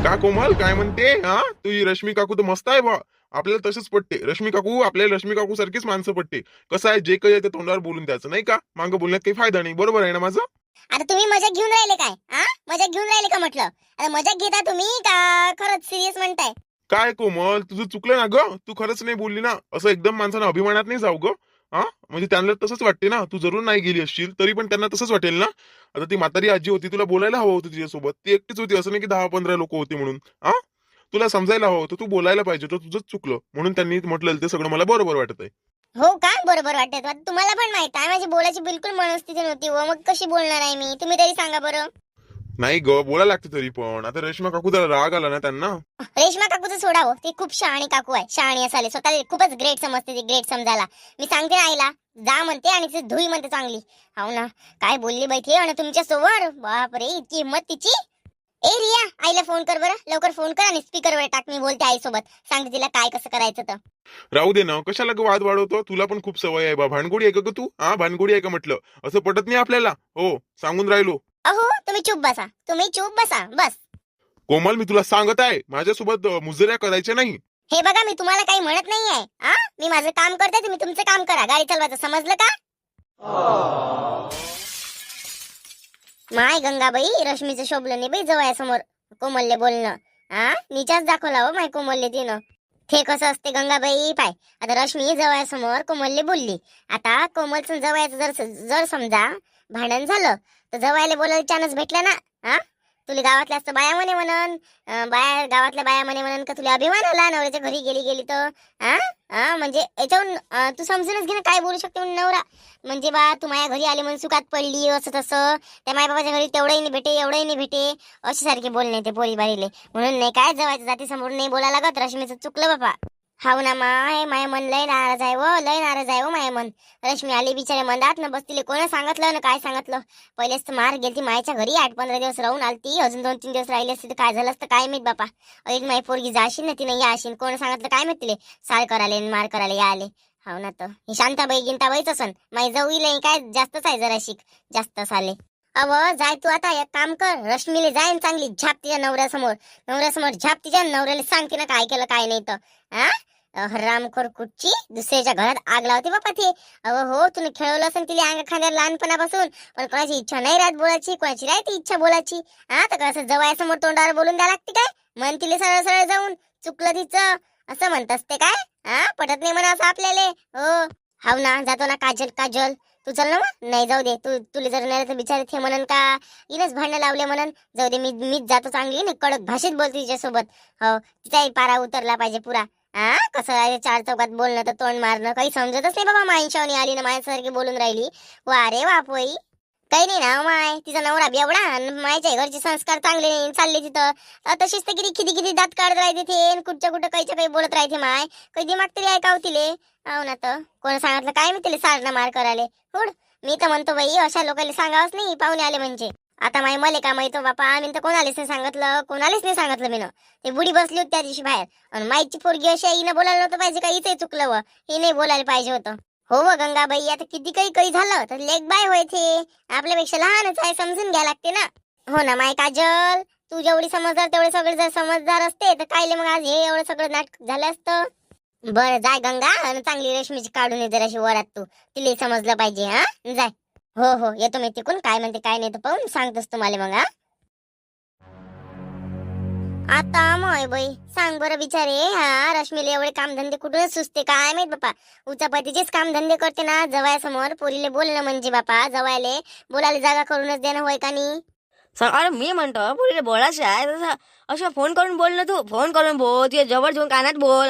का कोमल काय म्हणते? हा तू ही रश्मी काकू तर मस्त आहे बा. आपल्याला तसंच पटते रश्मी काकू, आपल्याला रश्मी काकू सारखीच माणसं पटते. कसं आहे, जे काही आहे ते तोंडावर बोलून द्यायचं नाही का, मागं बोलण्यात काही फायदा नाही. बरोबर आहे ना माझं? आता तुम्ही मजाक घेऊन राहिले काय? मजाक घेऊन राहिले का म्हटलं? आता मजाक घेता तुम्ही का खरंच सिरियस म्हणताय? काय कोमल, तुझं चुकलं ना ग, तू खरंच नाही बोलली ना. असं एकदम माणसानं अभिमानात नाही जाऊ ग. हा म्हणजे त्यांना तसंच वाटते ना, तू जरूर नाही गेली असशील तरी पण त्यांना तसंच वाटेल ना. आता ती म्हातारी आजी होती, तुला बोलायला हवं होतं तिच्यासोबत. ती एकटीच होती, असं नाही की 10-15 लोक होते म्हणून. हा तुला समजायला हवं होतं, तू बोलायला पाहिजे होतं, तुझंच चुकलं म्हणून त्यांनी म्हटलं ते सगळं मला बरोबर वाटत आहे. हो का? बरोबर वाटत. आता तुम्हाला पण माहित आहे माझी बोलायची बिलकुल मनस्थिती नव्हती व मग कशी बोलणार आहे मी? तुम्ही तरी सांगा बरं. नाही ग, बोलायला लागते तरी पण. आता रेश्मा काकू जरा राग आला ना त्यांना. रेश्मा काकूचं सोडा हो, ती खूप शहाणी काकू आहे. शहाणी असाले स्वतःला खूपच ग्रेट समजते, ती ग्रेट समजायला. मी सांगते ना आईला, जा म्हणते आणि ती धुई म्हणते चांगली. हो ना, काय बोलली बाई ती आणि तुमच्या सोबत. बापरे, इतकी हिंमत तिची. ए रिया, आईला फोन कर बरं, लवकर फोन कर आणि स्पीकरवर टाक, मी बोलते आईसोबत. सांगते तिला काय कसं करायचं तर. राहू दे ना, कशाला ग वाद वाढवतो? तुला पण खूप सवय आहे बा. भानगोडी आहे का ग तू? हा भानगोडी आहे का म्हटलं? असं पटत नाही आपल्याला. हो, सांगून राहिलो. अहो तुम्ही चुप बसा, तुम्ही चुप बसा बस. कोमल, मी तुला सांगत आहे, माझ्यासोबत मुजऱ्या करायच्या नाही. हे बघा, मी तुम्हाला काही म्हणत नाहीये. मी माझं काम करते, तुम्ही तुमचं काम करा. गाडी चालवायचं समजलं का? माय गंगाबाई, रश्मीचं शोभलं नाही बाई जवळसमोर कोमलले बोलणं. नीचाच दाखवला हो माय कोमलले तिनं. ते कसं असते गंगाबाई, पाय आता रश्मी जवळसमोर कोमलले बोलली. आता कोमलचं जवळचं जर जर समजा भांडण झालं तर जवळले बोलायला चान्स भेटला ना. तुला गावातल्या असतं बाया म्हणे म्हणन, बाया गावातल्या बाया म्हणे म्हणन का तुला अभिमान आला नवऱ्याच्या घरी गेली गेली तर. म्हणजे याच्याहून तू समजूनच घे ना काय बोलू शकते म्हणून नवरा. म्हणजे बा तू माझ्या घरी आली म्हणून सुखात पडली असं तसं, त्या मायबाबाच्या घरी तेवढंही नाही भेटे एवढंही नाही भेटे अशी सारखे बोलणे ते पोरी बारीले. म्हणून नाही काय जवायचं जाती समोर नाही बोलायला लागत. रश्मीचं चुकलं बाबा. हाव ना माय, माय मन लय नाराज आहे व, लय नाराज आहे व माय मन. रश्मी आली बिचारे मंदात न बसतीले, कोणा सांगितलं ना काय सांगितलं. पहिलेच तर मार गेलती मायच्या घरी, 8-15 दिवस राहून आलती. अजून 2-3 दिवस राहिले असते तर काय झालं असतं काय माहित बापा. एक माय पोरगी जाशील ना तिने या अशील, कोण सांगितलं काय माहित तिले साल कराले मार कराले या आले. हाव ना तर ही शांताबाई गिंताबाईच असन. माई जाऊ येईल काय जास्तच आहे जरा शिक, जास्त आले. अव जाय तू आता एक काम कर, रश्मीले जाईन चांगली झाप तिच्या नवऱ्यासमोर. नवऱ्यासमोर झाप तिच्या नवऱ्याला सांगते ना काय केलं काय नाही तर. हरामखोर कुठची दुसऱ्याच्या घरात आग लावते बापा ते. अव हो, तुम्ही खेळवलं असेल तिला अंग खांद्यावर लहानपणापासून, पण कोणाची इच्छा नाही राहत बोलायची, कोणाची राहते इच्छा बोलायची. तर कसं जवळसमोर तोंडावर बोलून द्या लागते काय? मन तिले सरळ सरळ जाऊन चुकलं तिचं असं म्हणत असते काय? पटत नाही म्हणा असं आपल्याला. हो हाव ना, जातो ना काजल काजल. तू चल ना मग. नाही जाऊ दे, तू तुला जर नाही तर बिचारे ते म्हणन का इनच भांडणं लावले म्हणन. जाऊ दे, मीच जातो चांगली ना कडक भाषेत बोलते तिच्यासोबत. हो, तिचाही पारा उतरला पाहिजे पुरा. कसं आहे चार चौकात बोलणं तर तोंड मारणं काही समजतच नाही बाबा. माईंशावणी आली ना माझ्यासारखी बोलून राहिली. वा रे बापोई, काही नाही ना माय, तिचा नवरा बेवडा आणि मायच्या घरचे संस्कार चांगले नाही चालले तिथं. तशीच तर किती किती किती दात काढत राहते ते, कुठच्या कुठं काहीच्या काही बोलत राहते माय. काही दिमाग तरी ऐकाव तिले. हो ना तर कोण सांगितलं काय मी तिला सारना मार करायले. हुड, मी तर म्हणतो बाई अशा लोकांना सांगावंच नाही पाहुणे आले म्हणजे. आता माय मले का माहितो बापा, मी तर कोणालाच नाही सांगितलं, कोणालाच नाही सांगितलं मी. ते बुडी बसली होती त्या दिवशी बाहेर आणि माईची पोरगी अशी हिनं बोलायला नव्हतं पाहिजे का, हिचंही चुकलं व ही नाही बोलायला पाहिजे होतं. हो व गंगाबाई, आता किती काही काही झालं तर लेक बाय होय ते आपल्यापेक्षा लहानच आहे, समजून घ्या लागते ना. हो ना माय काजल, तू जेवढी समजदार तेवढे सगळे जर समजदार असते तर कायले मग आज हे एवढं सगळं नाटक झालं असतं. बरं जाय गंगा आणि चांगली रेशमीची काढून ये जराशी वरात, तू तिला समजलं पाहिजे. जाय. हो हो येतो मी तिकून, काय म्हणते काय नाही तर पाहून सांगतोस तुम्हाला मग. आता मय बाई सांग बरं बिचारे, रश्मीला एवढे कामधंदे कुठून सुचते काय माहित बापा. उचापतीचेच कामधंदे करते ना. जवळसमोर पोरीले बोलणं म्हणजे बापा, जवळले बोलायला जागा करूनच देणं होय का नाही. अरे मी म्हणतो पुढे बोलायचं आहे तसं, असं फोन करून बोल ना तू. फोन करून बोल, तुझ्या जवळ घेऊन कानात बोल.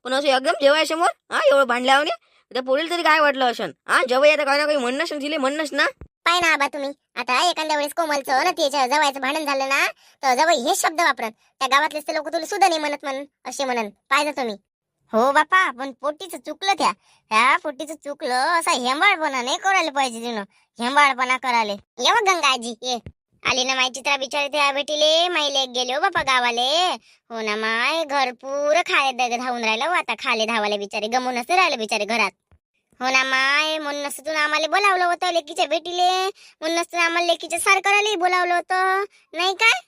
पण असं एकदम जेवाय समोर एवढं भांडल्यावर त्या पोरीला तरी काय वाटलं असन. जेव्हा येतं काही ना काही म्हणणंच तिले म्हणणंच ना. पाय ना आबा तुम्ही, आता एखाद्या वेळेस कोमलचं ना त्याच्या जवळचं भांडण झालं ना तर जवळ हे शब्द वापरत त्या गावातलेच ते लोक तुला सुद्धा नाही म्हणत म्हणून असे म्हणन पाहिजे तुम्ही. हो बापा, पण पोटीचं चुकलं त्या पोटीचं चुकलं. असा हेंबाळपणा नाही करायला पाहिजे तिनं, हेंबाळपणा करायला. ये मग गंगाजी ये. आली ना माय चित्रा बिचारे त्या भेटीले, माई लेक गेले हो बापा गावाले. हो ना माय, घर पुरं खाले धावून राहिलं हो, आता खाले धावाले बिचारे, गमूनच राहिले बिचारे घरात. हो ना माय, म्हणूनच तू आम्हाला बोलावलं होतं लेकीच्या भेटीले, म्हणूनच आम्हाला लेकीच्या सारखं बोलावलं होतं नाही काय.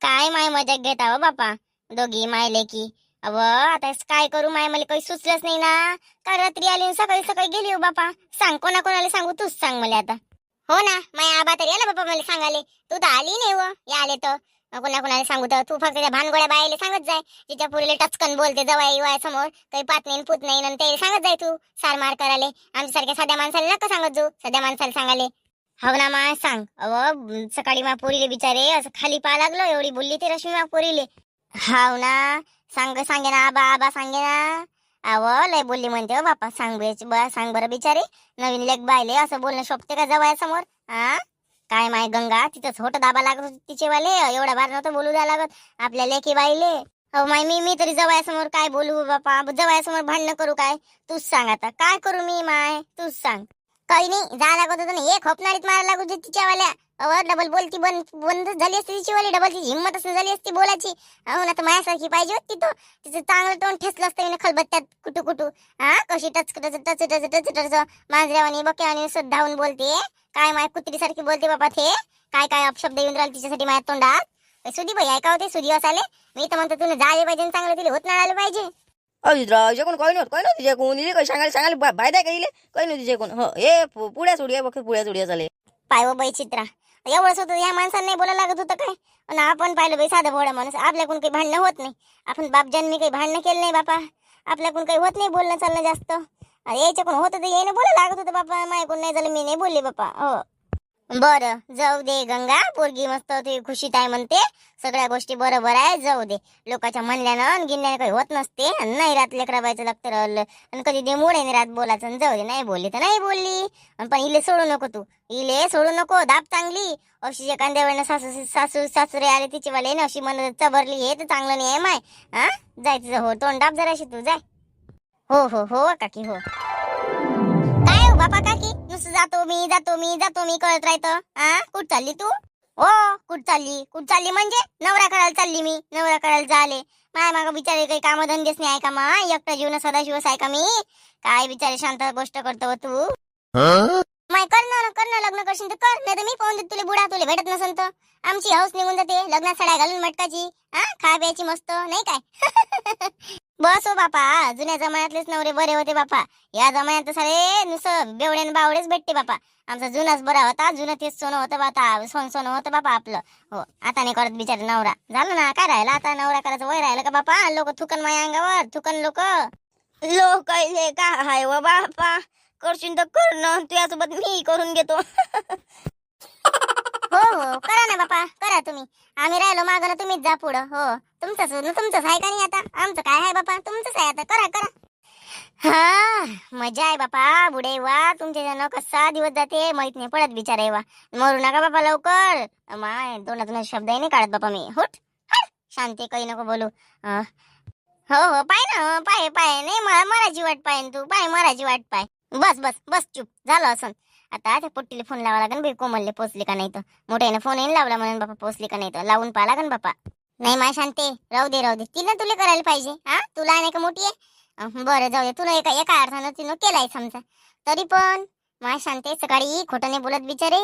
काय माय मजा घेता हो बापा दोघी माय लेकी. अव आता काय करू माय, मला काही सुचलंच नाही ना. काल रात्री आली आणि सकाळी सकाळी गेली हो बापा. सांग कोणाला सांगू, तूच सांग मला आता. हो ना माय आबा तरी आला बापा मला सांगाले. तू तर आली नाही व, या आले तर कोणाला सांगू तर. तू फक्त त्या भानगोळ्या बायले सांगत जाय, तिच्या पुरीले टचकन बोलते जवाई वाय समोर, काही पात नाही पूत नाही, आणि ते सांगत जाय तू सार मार कराले. आमच्यासारख्या साध्या माणसाला नका सांगत जाऊ, साध्या माणसाला सांगाले. हो ना माय सांग. अव सकाळी मा पोरीले बिचारे असं खाली पा लागलो, एवढी बोलली ती रश्मी मा पोरीले. हाव ना सांगे ना आबा आबा सांगे ना. अव लय बोलली म्हणते हो बापा. सांग बरं बिचारे, नवीन लेख बायले असं बोलणं शोभते का जवळ समोर? हा काय माय गंगा, तिथंच होट दाबा लागत होते तिचे वाले. एवढा बार नव्हतं बोलू द्या लागत आपल्या लेखी बाईले. हो माय मी तरी जवळसमोर काय बोलू बापा, जवळसमोर भांडणं करू काय? तूच सांग आता काय करू मी माय, तूच सांग. काही नाही जा लागत होतं ना, एक होपणारीत मारा लागू दे तिच्यावाल्या. अवर डबल बोलती बंद झाली असती तिची वाली, डबल तिची हिंमत असं झाली असती बोलायची. अहो ना तर माझ्यासारखी पाहिजे होती तो. तिचं चांगलं तोंड ठेसलं असतं खलबत्त्यात कुटू. हा कशी टच मांजऱ्यावानी बक्यावानी धावून बोलते. काय माय कुत्री सारखी बोलते बाबा ते. काय अपशब्द येऊन राहिले तिच्यासाठी माझ्या तोंडात. सुधी बाई ऐका होते सुधी असाले. मी तर म्हणतो तुला जायला पाहिजे आणि चांगलं तिला होत नाही आलं पाहिजे. कोण काही नव्हतं तिच्या कोण इले काही सांगायला बायदा काही काही नव्हती तिच्या कोण. हो हे पुढ्या सोडिया बघ पुढ्या सोडिया झाले. पाय व बाई चित्रा, एवढंच होतं या माणसांना नाही बोलायला लागत होतं काय? आणि आपण पाहिलं बाई साधा भोळा माणूस, आपल्याकडून काही भांडणं होत नाही. आपण बाप जन्मी काही भांडणं केलं नाही बापा. आपल्याकडून काही होत नाही बोलणं चालणं जास्त. याच्याकडून होतं तर यायनं बोलायला लागत होतं बापा. माझ्याकडून नाही झालं मी नाही बोलले बापा. हो बरं जाऊ दे गंगा, पोरगी मस्त होती खुशीत आहे म्हणते. सगळ्या गोष्टी बरोबर आहे, जाऊ दे. लोकांच्या म्हणल्यानं आणि गिनल्यानं काही होत नसते. नाही रात लेकराबाईचं लागतं राहिलं आणि कधी दे मोडे नाही रात बोलायचं आणि जाऊ दे. नाही बोलली तर नाही बोलली, पण इले सोडू नको तू. इले सोडू नको, दाब चांगली. अशी एखाद्या वेळेनं सासू आले तिचे वाले ना, अशी मन चबरली हे तर चांगलं नाही आहे माय. हा जाय तुझं हो तोंड दाब जराशी तू जाय. हो काकी हो. काय हो बापा काकी, नुसतं जातो मी करत राहतं. कुठ चालली तू? हो कुठ चालली म्हणजे नवरा करायला चालली मी. नवरा करायला झाले माय माग बिचारे काही काम धंदेच नाही आहे का माय? एकटा जीवन सदाशिवस आहे का मी? काय बिचारे शांत गोष्ट करतो तू. माय कर लग्न करशील तर कर, नाही तर मी पाहून देत तुला बुडा. तुला भेटत नसन तर आमची हौस निघून जाते लग्नात साड्या घालून मटकाची. खा प्यायची मस्त नाही काय? बस हो बापा, जुन्या जमान्यातलेच नवरे बरे होते बापा. या जमान्यात सारे नुसतं बेवड्यान बावडेच भेटते बापा. आमचा जुनाच बरा होता, जुनं तेच सोनं होतं बापा. सोनं होतं बापा आपलं. हो आता नाही करत बिचारे नवरा. झालं ना काय राहिलं आता नवरा करायचं वय राहिलं का बापा? लोक थुकन माझ्या अंगावर थुकन लोक का हाय व बापा. करशील तर कर ना, तुझ्यासोबत मी करून घेतो. हो करा ना बापा, करा तुम्ही. आम्ही राहिलो मागं ना, तुम्हीच जा पुढं. हो तुमचंच आहे का नाही आता? आमचं काय आहे बापा, तुमचंच आहे आता. करा. हा मजा आहे बापा. बुडे वा तुमच्या जण कसा दिवस जाते माहित नाही पडत बिचारे वा. मरू नका बापा लवकर. माय तोंडातून शब्दही नाही काढत बापा मी. हुट शांती काही नको बोलू. हो पाय ना, पाय नाही मराठी वाट पाय तू. मराठी वाट पाय. बस चुप झालं असं. आता त्या पोट्टीला फोन लावा लागन बाई, कोमलले पोचली का नाही तर. मोठ्याने फोन येईन लावला म्हणून बापा पोचली का नाही तर लावून पाहा लागन बापा. नाही माय शांते राहू दे तिला तुला करायला पाहिजे. तुला नाही का मोठी आहे. बरं जाऊ दे, तुला एका अर्थानं तिनं केलाय समजा. तरी पण माय शांते सकाळी खोटं नाही बोलत बिचारे.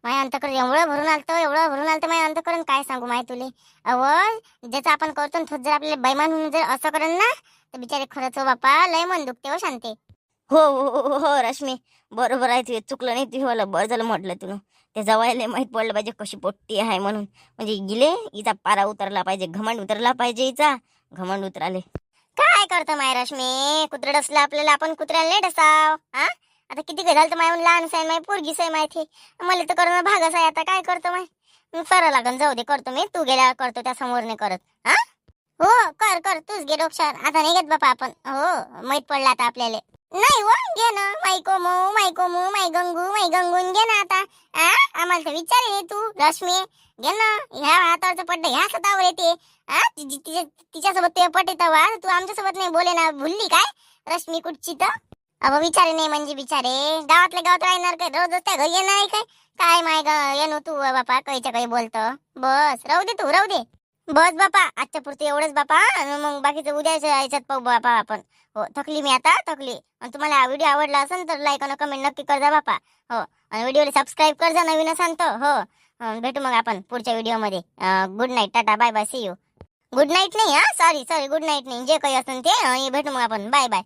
माय अंतकरण एवढं भरून आलतं माय अंतकरण काय सांगू माय तुले. ज्याचं आपण करतो थोत जर आपल्याला बैमान म्हणून जर असं करण ना तर बिचारे खरंच हो बापा लय मन दुखते हो शांते. हो रश्मी बरोबर आहे. तुझे चुकलं नाही तुझं मला. बरं झालं म्हटलं तुला. ते जवायला माहित पडलं पाहिजे कशी पोट्टी आहे म्हणून. म्हणजे गेले हिचा पारा उतरला पाहिजे, घमंड उतरला पाहिजे हिचा. घमंड उतराले. काय करतो माय रश्मी, कुत्र डसलं आपल्याला, आपण कुत्र्याला नाही डसाव. आता किती काय झालं तर माय लहान साय माय पोरगीच आहे माहिती. मला तर करणं भागच आहे. आता काय करतो माय, करा लागन. जाऊ दे करतो मी. तू गेल्यावर करतो, त्या समोर नाही करत. हो कर तूच गे डोक्षात. आता नाही घेत बापा आपण. हो माहित पडलं आता आपल्याला. नाही हो घे ना माई कोमू माई गंगून घे ना आता. आम्हाला तर विचार आहे तू रश्मी. घे ना, ह्या हातावरचं पड्डं ह्या हातावर येते. तिच्यासोबत ते पटे तवा तू आमच्यासोबत नाही बोले ना, भुलली काय रश्मी कुठची तर. अहो विचारे नाही म्हणजे बिचारे गावातल्या गावात राहणार काय, रोज त्या घरी येणार काय? काय माय येणू तू बापा काहीच्या काही बोलतो. बस राहू दे. बस बापा आजच्या पुरते एवढंच बापा. मग बाकीचं उद्याच्या याच्यात पाहू बापा आपण. हो थकली मी आता आणि तुम्हाला हा व्हिडिओ आवडला असेल तर लाईक आणि कमेंट नक्की कर जा बापा. हो आणि व्हिडिओला सबस्क्राईब कर जा नवीन असाल तर. हो भेटू मग आपण पुढच्या व्हिडिओमध्ये. Good night, tata, bye bye, see you. Good night नाही, हा, सॉरी गुड नाईट नाही, जे काही असेल ते भेटू मग आपण. Bye bye.